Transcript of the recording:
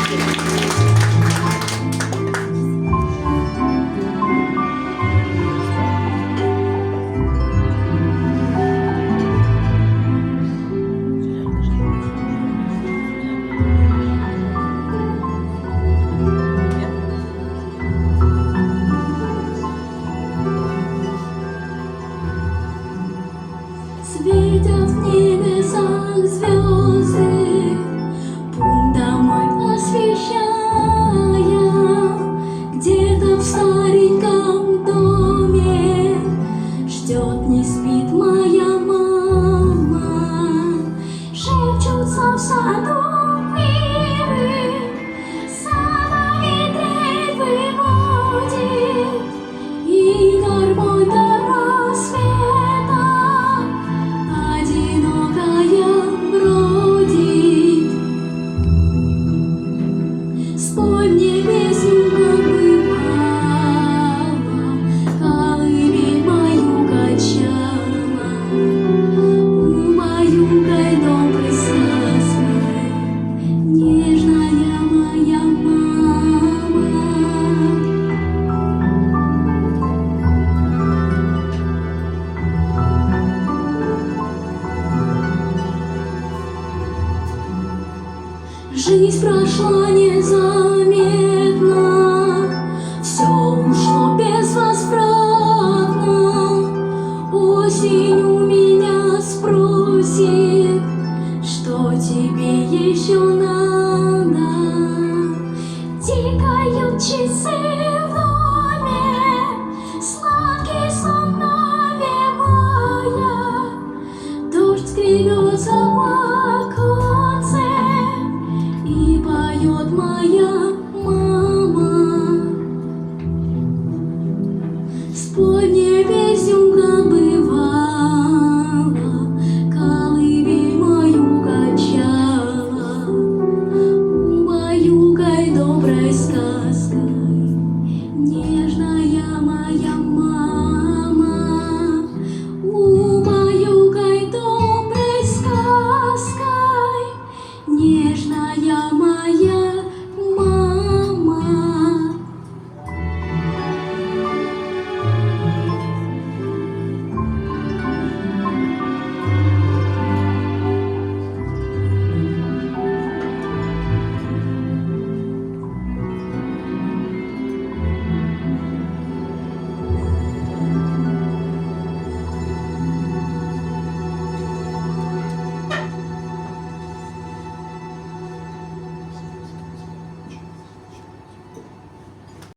Светят в небесах звезды, путь домой освещая. Где-то в стареньком доме ждет, не спит моя мама. Шепчутся в саду миры, сада ветрей выводит, и гармонь до рассвета одинокая бродит. Спой мне песню, как бывало, колыбель мою качала. Убаюкай добрый сосны, нежная моя мама. Жизнь прошла незаметно, все ушло безвозвратно. Осень у меня спросит, что тебе еще надо. Тикают часы.